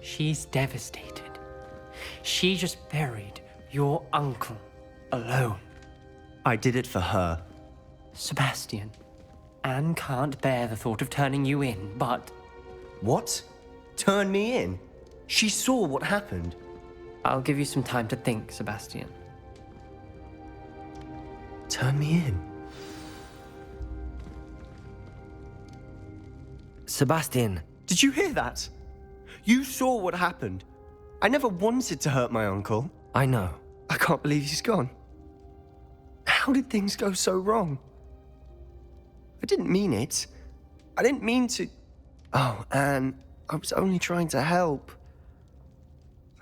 She's devastated. She just buried your uncle alone. I did it for her. Sebastian, Anne can't bear the thought of turning you in, but... What? Turn me in? She saw what happened. I'll give you some time to think, Sebastian. Turn me in? Sebastian. Did you hear that? You saw what happened. I never wanted to hurt my uncle. I know. I can't believe he's gone. How did things go so wrong? I didn't mean it. I didn't mean to... Oh, Anne, I was only trying to help.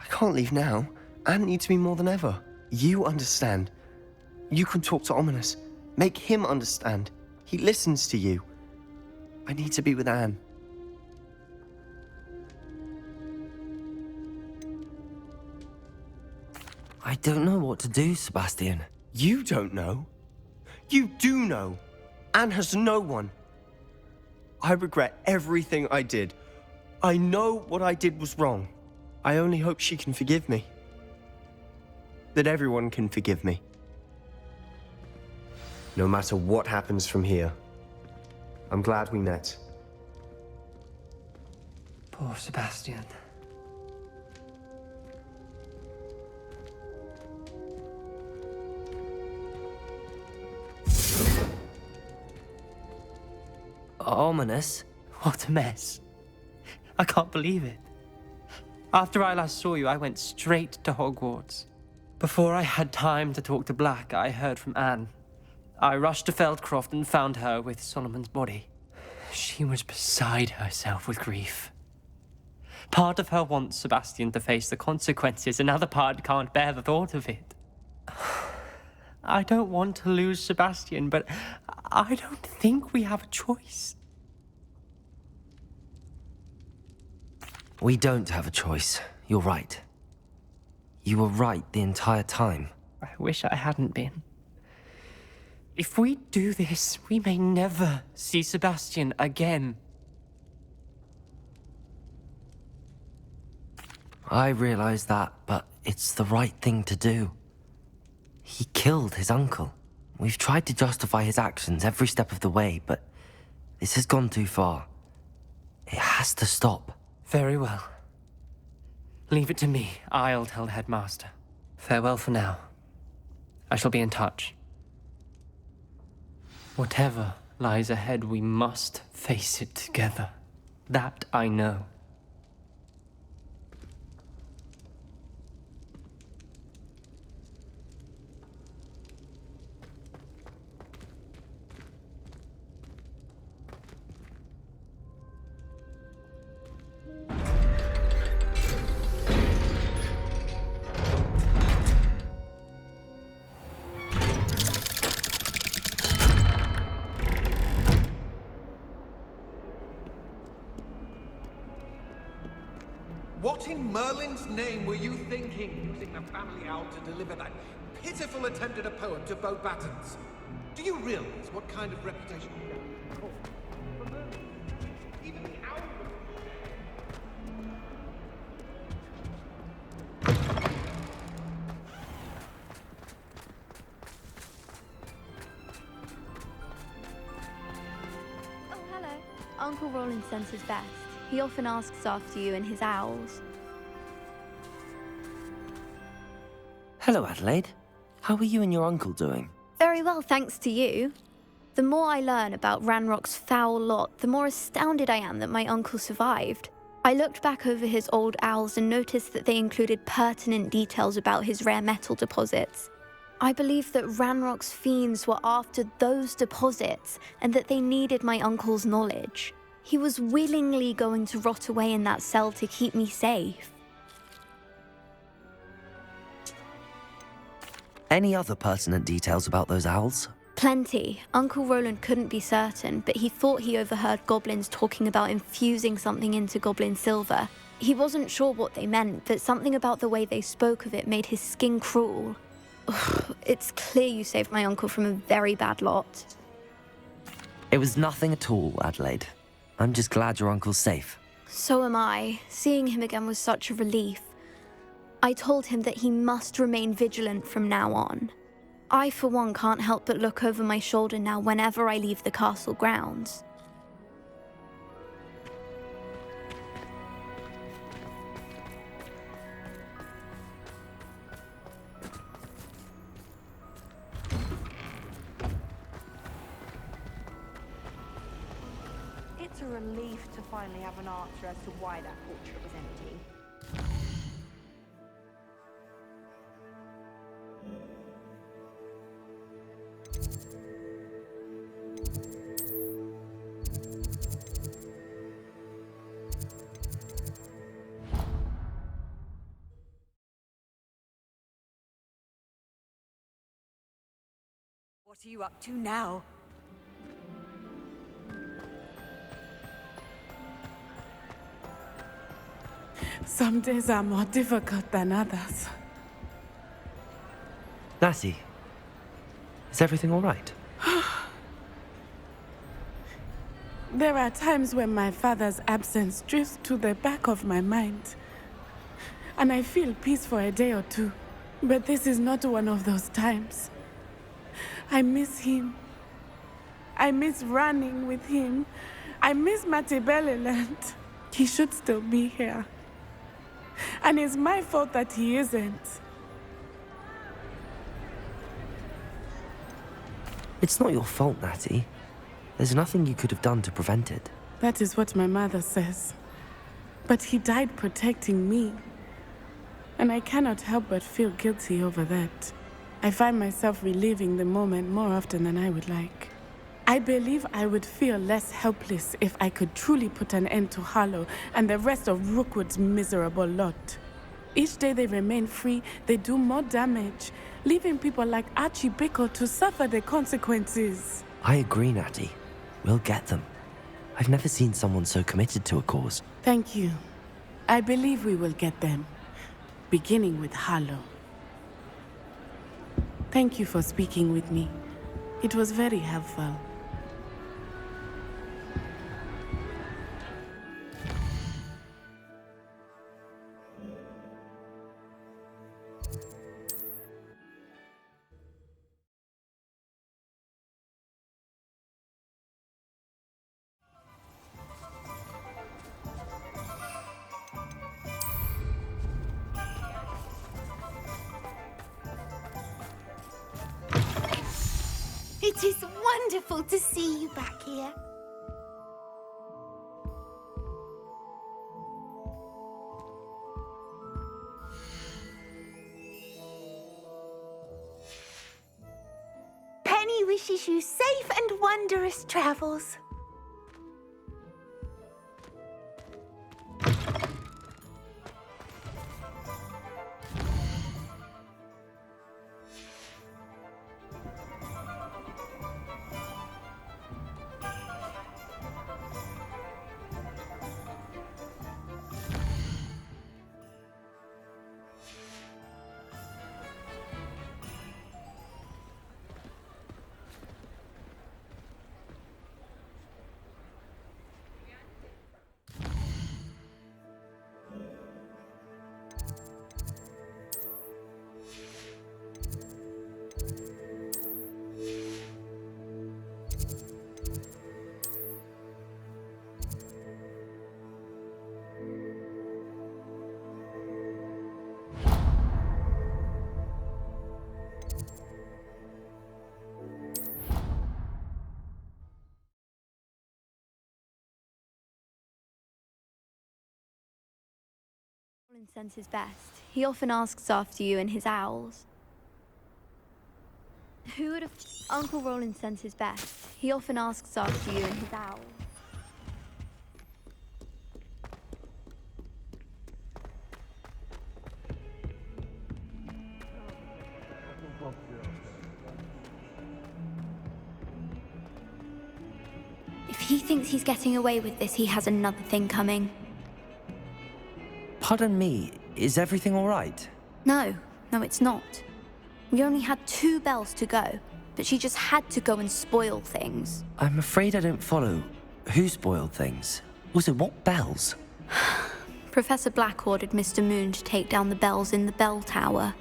I can't leave now. Anne needs me more than ever. You understand. You can talk to Ominous. Make him understand. He listens to you. I need to be with Anne. I don't know what to do, Sebastian. You don't know. You do know. Anne has no one. I regret everything I did. I know what I did was wrong. I only hope she can forgive me. That everyone can forgive me. No matter what happens from here. I'm glad we met. Poor Sebastian. Ominous? What a mess. I can't believe it. After I last saw you, I went straight to Hogwarts. Before I had time to talk to Black, I heard from Anne. I rushed to Feldcroft and found her with Solomon's body. She was beside herself with grief. Part of her wants Sebastian to face the consequences, another part can't bear the thought of it. I don't want to lose Sebastian, but I don't think we have a choice. We don't have a choice. You're right. You were right the entire time. I wish I hadn't been. If we do this, we may never see Sebastian again. I realize that, but it's the right thing to do. He killed his uncle. We've tried to justify his actions every step of the way, but this has gone too far. It has to stop. Very well. Leave it to me. I'll tell the headmaster. Farewell for now. I shall be in touch. Whatever lies ahead, we must face it together. That I know. What in Merlin's name were you thinking, using the family owl to deliver that pitiful attempt at a poem to Beau Battens? Do you realize what kind of reputation you have? Even the owl... Oh, hello. Uncle Roland sends his best. He often asks after you and his owls. Hello, Adelaide. How are you and your uncle doing? Very well, thanks to you. The more I learn about Ranrock's foul lot, the more astounded I am that my uncle survived. I looked back over his old owls and noticed that they included pertinent details about his rare metal deposits. I believe that Ranrock's fiends were after those deposits and that they needed my uncle's knowledge. He was willingly going to rot away in that cell to keep me safe. Any other pertinent details about those owls? Plenty. Uncle Roland couldn't be certain, but he thought he overheard goblins talking about infusing something into goblin silver. He wasn't sure what they meant, but something about the way they spoke of it made his skin crawl. Ugh, it's clear you saved my uncle from a very bad lot. It was nothing at all, Adelaide. I'm just glad your uncle's safe. So am I. Seeing him again was such a relief. I told him that he must remain vigilant from now on. I, for one, can't help but look over my shoulder now whenever I leave the castle grounds. It's a relief to finally have an answer as to why that portrait was empty. What are you up to now? Some days are more difficult than others. Natty, is everything all right? There are times when my father's absence drifts to the back of my mind, and I feel peace for a day or two. But this is not one of those times. I miss him. I miss running with him. I miss Matibeleland. He should still be here. And it's my fault that he isn't. It's not your fault, Natty. There's nothing you could have done to prevent it. That is what my mother says. But he died protecting me. And I cannot help but feel guilty over that. I find myself reliving the moment more often than I would like. I believe I would feel less helpless if I could truly put an end to Harlow and the rest of Rookwood's miserable lot. Each day they remain free, they do more damage, leaving people like Archie Bickle to suffer the consequences. I agree, Natty. We'll get them. I've never seen someone so committed to a cause. Thank you. I believe we will get them, beginning with Harlow. Thank you for speaking with me. It was very helpful. It is wonderful to see you back here. Penny wishes you safe and wondrous travels. Roland sends his best. He often asks after you and his owls. Who would have... Uncle Roland sends his best. He often asks after you and his owls. If he thinks he's getting away with this, he has another thing coming. Pardon me, is everything all right? No, it's not. We only had 2 bells to go, but she just had to go and spoil things. I'm afraid I don't follow. Who spoiled things? Also, what bells? Professor Black ordered Mr. Moon to take down the bells in the bell tower.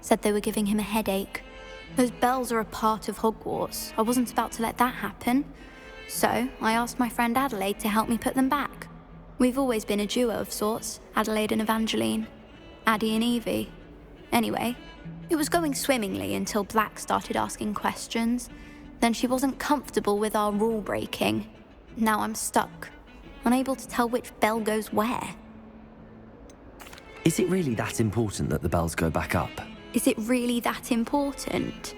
Said they were giving him a headache. Those bells are a part of Hogwarts. I wasn't about to let that happen. So I asked my friend Adelaide to help me put them back. We've always been a duo of sorts, Adelaide and Evangeline. Addie and Evie. Anyway, it was going swimmingly until Black started asking questions. Then she wasn't comfortable with our rule breaking. Now I'm stuck, unable to tell which bell goes where. Is it really that important that the bells go back up? Is it really that important?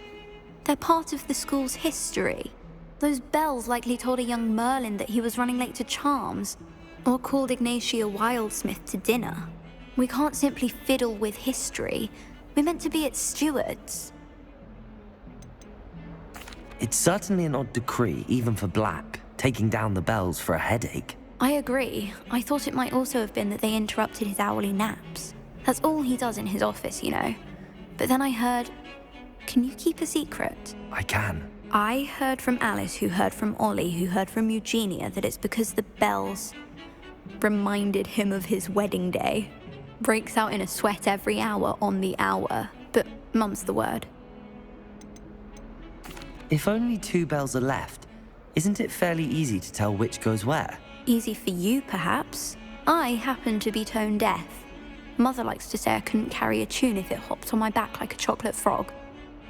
They're part of the school's history. Those bells likely told a young Merlin that he was running late to Charms, or called Ignatia Wildsmith to dinner. We can't simply fiddle with history. We're meant to be its stewards. It's certainly an odd decree, even for Black, taking down the bells for a headache. I agree. I thought it might also have been that they interrupted his hourly naps. That's all he does in his office, you know. But then I heard... Can you keep a secret? I can. I heard from Alice, who heard from Ollie, who heard from Eugenia, that it's because the bells reminded him of his wedding day. Breaks out in a sweat every hour on the hour, but mum's the word. If only 2 bells are left, isn't it fairly easy to tell which goes where? Easy for you, perhaps. I happen to be tone deaf. Mother likes to say I couldn't carry a tune if it hopped on my back like a chocolate frog.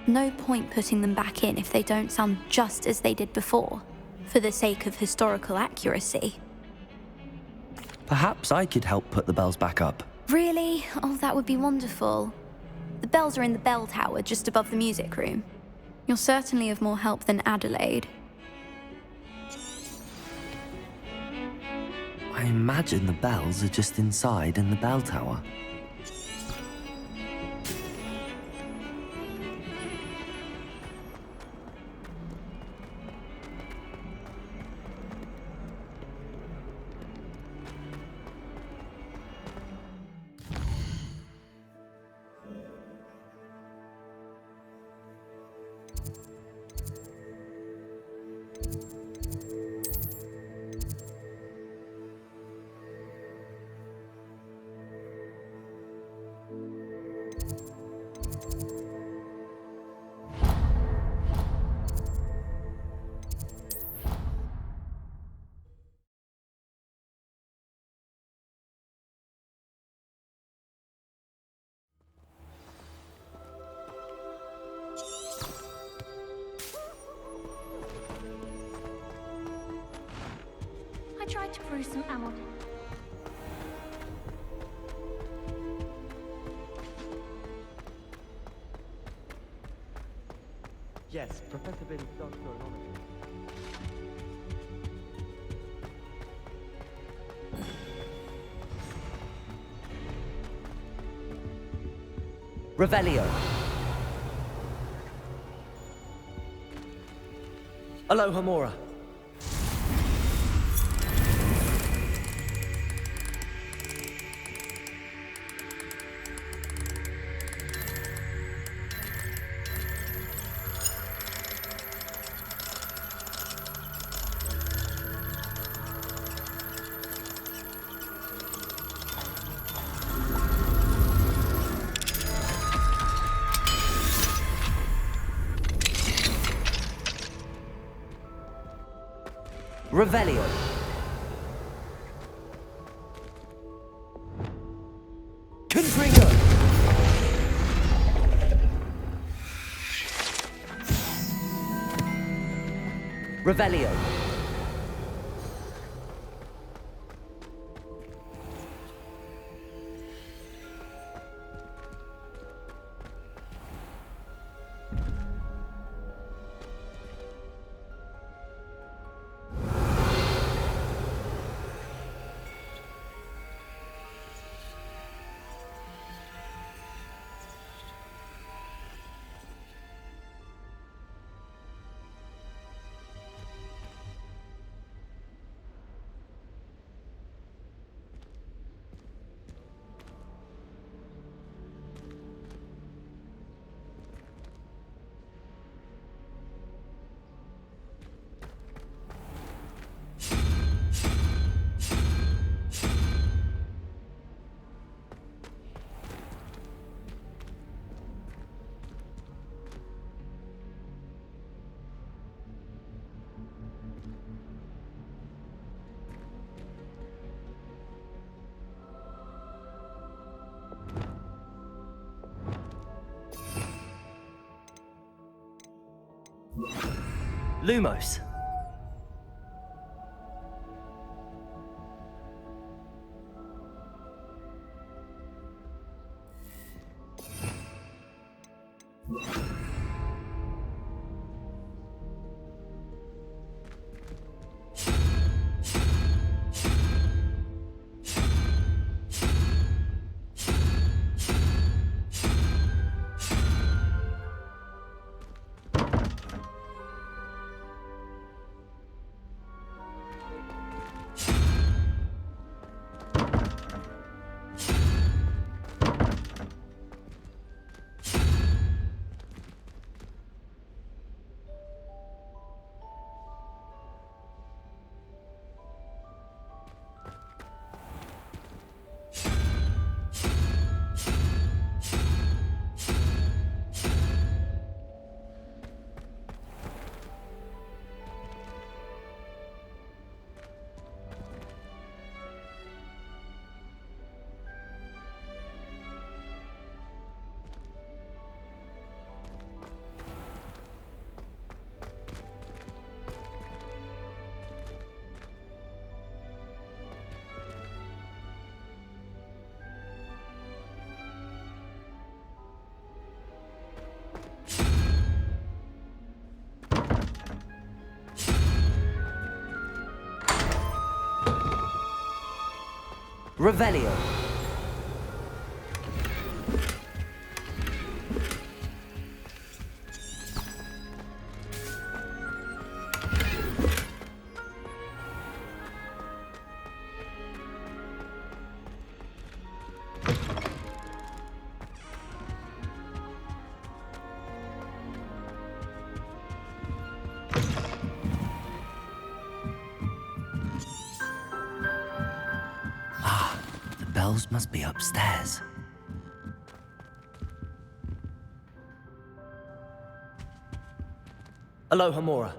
No point putting them back in if they don't sound just as they did before, for the sake of historical accuracy. Perhaps I could help put the bells back up. Really? Oh, that would be wonderful. The bells are in the bell tower just above the music room. You're certainly of more help than Adelaide. I imagine the bells are just inside in the bell tower. I tried to brew some ammo. Yes, Professor Binns does go on Revelio. Aloha Mora. Revelio. Confringo. Revelio. Lumos. Revelio. Bells must be upstairs. Aloha, Mora.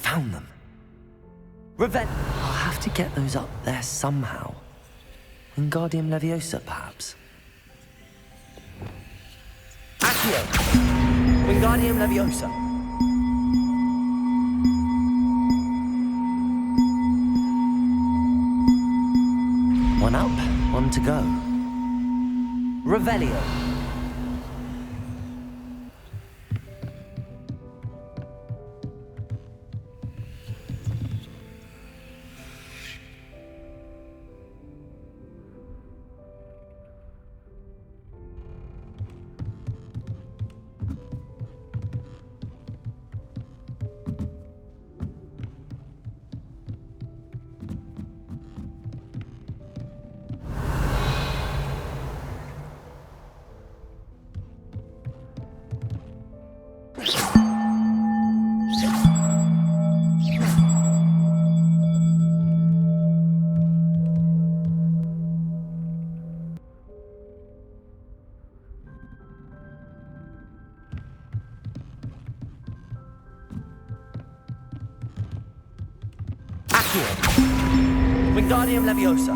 Found them. I'll have to get those up there somehow. Wingardium Leviosa, perhaps? Accio! Wingardium Leviosa. One up, one to go. Revelio. Wingardium Leviosa.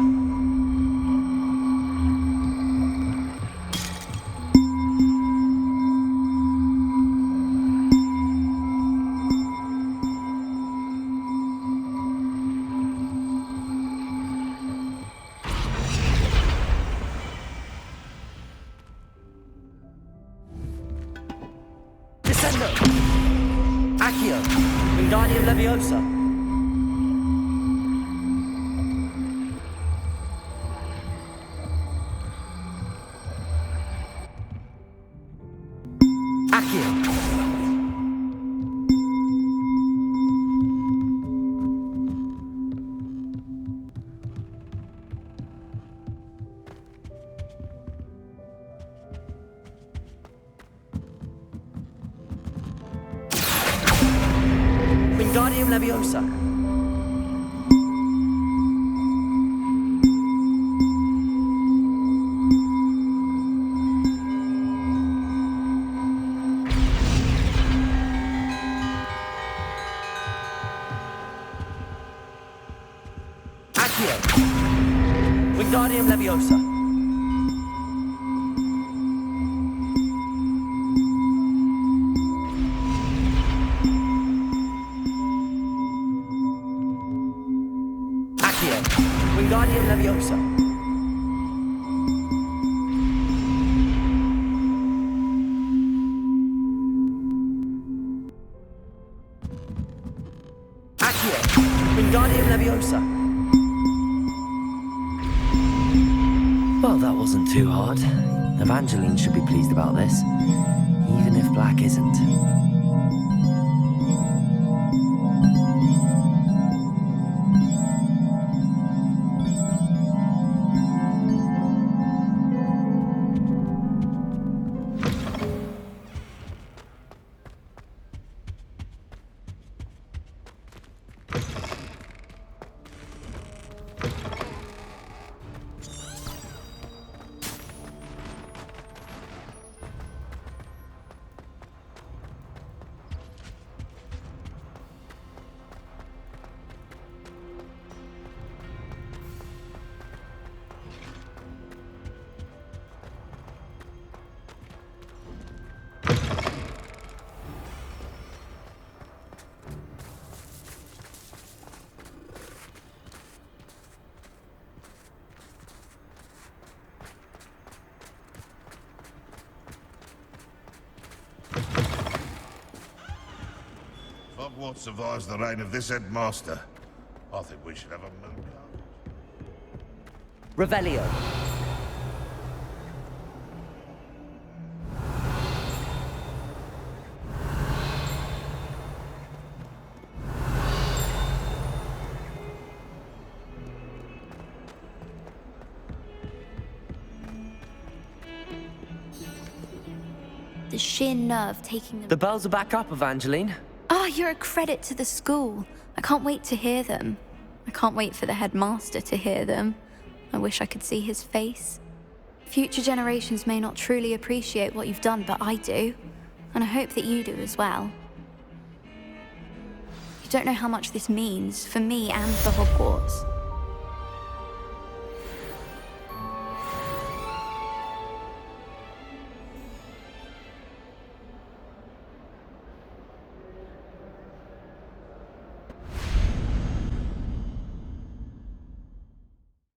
Descendo. Accio. Wingardium Leviosa. Wingardium Leviosa. Accio. Wingardium Leviosa. Accio. Wingardium Leviosa. Accio. Wingardium Leviosa. Well, that wasn't too hard. Evangeline should be pleased about this, even if Black isn't. Hogwarts survives the reign of this headmaster. I think we should have a moon card. Revelio. The sheer nerve taking them. The bells are back up, Evangeline. Oh, you're a credit to the school. I can't wait to hear them. I can't wait for the headmaster to hear them. I wish I could see his face. Future generations may not truly appreciate what you've done, but I do. And I hope that you do as well. You don't know how much this means for me and for Hogwarts.